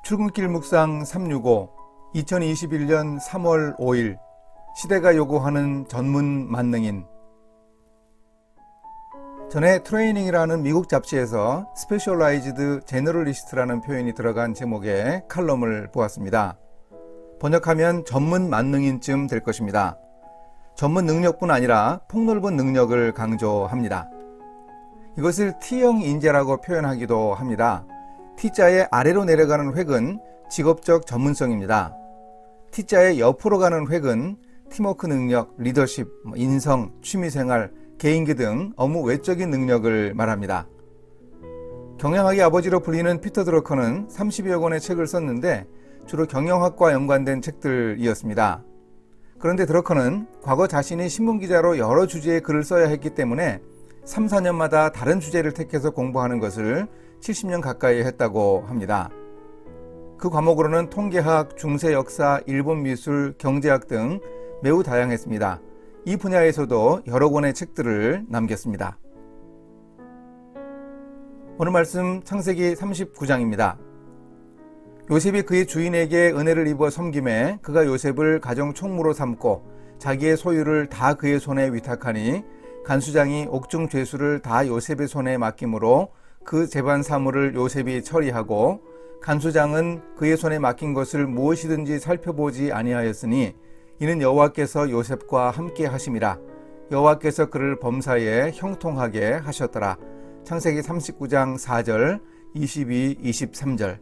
출근길 묵상 365 2021년 3월 5일 시대가 요구하는 전문 만능인. 전에 트레이닝이라는 미국 잡지에서 스페셜라이즈드 제너럴리스트라는 표현이 들어간 제목의 칼럼을 보았습니다. 번역하면 전문 만능인쯤 될 것입니다. 전문 능력뿐 아니라 폭넓은 능력을 강조합니다. 이것을 T형 인재라고 표현하기도 합니다. T자의 아래로 내려가는 획은 직업적 전문성입니다. T자의 옆으로 가는 획은 팀워크 능력, 리더십, 인성, 취미생활, 개인기 등 업무 외적인 능력을 말합니다. 경영학의 아버지로 불리는 피터 드러커는 30여 권의 책을 썼는데 주로 경영학과 연관된 책들이었습니다. 그런데 드러커는 과거 자신이 신문기자로 여러 주제의 글을 써야 했기 때문에 3, 4년마다 다른 주제를 택해서 공부하는 것을 70년 가까이 했다고 합니다. 그 과목으로는 통계학, 중세역사, 일본 미술, 경제학 등 매우 다양했습니다. 이 분야에서도 여러 권의 책들을 남겼습니다. 오늘 말씀 창세기 39장입니다. 요셉이 그의 주인에게 은혜를 입어 섬김에 그가 요셉을 가정 총무로 삼고 자기의 소유를 다 그의 손에 위탁하니 간수장이 옥중 죄수를 다 요셉의 손에 맡김으로 그 재반 사물을 요셉이 처리하고 간수장은 그의 손에 맡긴 것을 무엇이든지 살펴보지 아니하였으니 이는 여호와께서 요셉과 함께 하심이라. 여호와께서 그를 범사에 형통하게 하셨더라. 창세기 39장 4절, 22, 23절.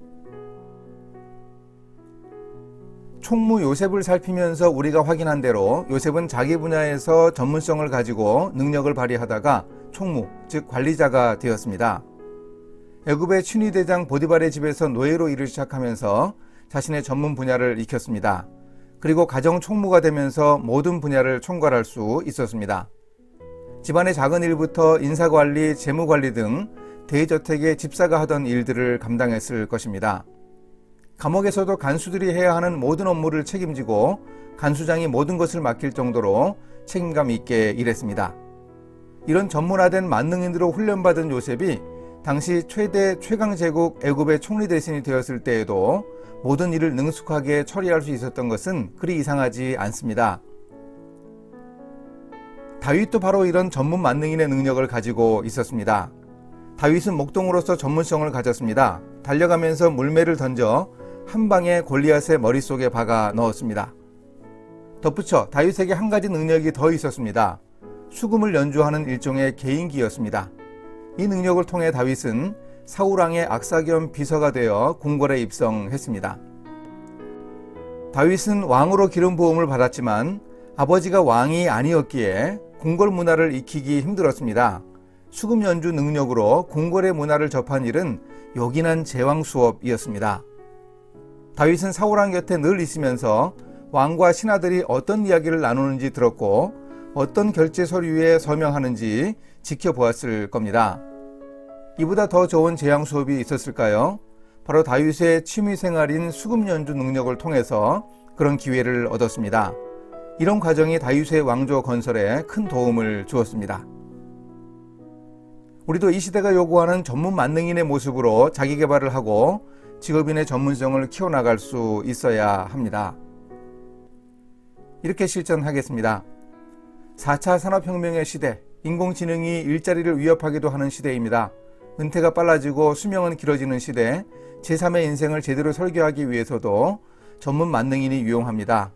총무 요셉을 살피면서 우리가 확인한 대로 요셉은 자기 분야에서 전문성을 가지고 능력을 발휘하다가 총무, 즉 관리자가 되었습니다. 애굽의 친위대장 보디발의 집에서 노예로 일을 시작하면서 자신의 전문 분야를 익혔습니다. 그리고 가정 총무가 되면서 모든 분야를 총괄할 수 있었습니다. 집안의 작은 일부터 인사관리, 재무관리 등 대저택의 집사가 하던 일들을 감당했을 것입니다. 감옥에서도 간수들이 해야 하는 모든 업무를 책임지고 간수장이 모든 것을 맡길 정도로 책임감 있게 일했습니다. 이런 전문화된 만능인으로 훈련받은 요셉이 당시 최대 최강 제국 애굽의 총리 대신이 되었을 때에도 모든 일을 능숙하게 처리할 수 있었던 것은 그리 이상하지 않습니다. 다윗도 바로 이런 전문 만능인의 능력을 가지고 있었습니다. 다윗은 목동으로서 전문성을 가졌습니다. 달려가면서 물매를 던져 한 방에 골리앗의 머릿속에 박아 넣었습니다. 덧붙여 다윗에게 한 가지 능력이 더 있었습니다. 수금을 연주하는 일종의 개인기였습니다. 이 능력을 통해 다윗은 사울왕의 악사 겸 비서가 되어 궁궐에 입성했습니다. 다윗은 왕으로 기름 부음을 받았지만 아버지가 왕이 아니었기에 궁궐 문화를 익히기 힘들었습니다. 수금 연주 능력으로 궁궐의 문화를 접한 일은 요긴한 제왕 수업이었습니다. 다윗은 사울왕 곁에 늘 있으면서 왕과 신하들이 어떤 이야기를 나누는지 들었고 어떤 결제 서류에 서명하는지 지켜보았을 겁니다. 이보다 더 좋은 제왕 수업이 있었을까요? 바로 다윗의 취미생활인 수금 연주 능력을 통해서 그런 기회를 얻었습니다. 이런 과정이 다윗의 왕조 건설에 큰 도움을 주었습니다. 우리도 이 시대가 요구하는 전문 만능인의 모습으로 자기 개발을 하고 직업인의 전문성을 키워나갈 수 있어야 합니다. 이렇게 실천하겠습니다. 4차 산업혁명의 시대, 인공지능이 일자리를 위협하기도 하는 시대입니다. 은퇴가 빨라지고 수명은 길어지는 시대, 제3의 인생을 제대로 설계하기 위해서도 전문 만능인이 유용합니다.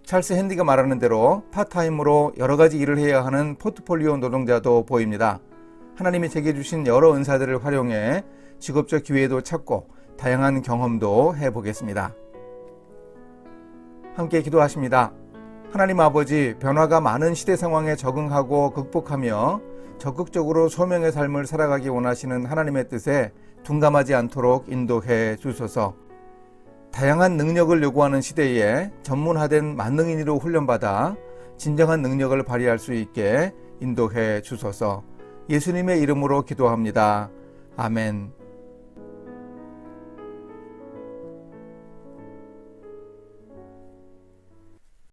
찰스 핸디가 말하는 대로 파트타임으로 여러 가지 일을 해야 하는 포트폴리오 노동자도 보입니다. 하나님이 제게 주신 여러 은사들을 활용해 직업적 기회도 찾고 다양한 경험도 해보겠습니다. 함께 기도하십니다. 하나님 아버지, 변화가 많은 시대 상황에 적응하고 극복하며 적극적으로 소명의 삶을 살아가기 원하시는 하나님의 뜻에 둔감하지 않도록 인도해 주소서. 다양한 능력을 요구하는 시대에 전문화된 만능인으로 훈련받아 진정한 능력을 발휘할 수 있게 인도해 주소서. 예수님의 이름으로 기도합니다. 아멘.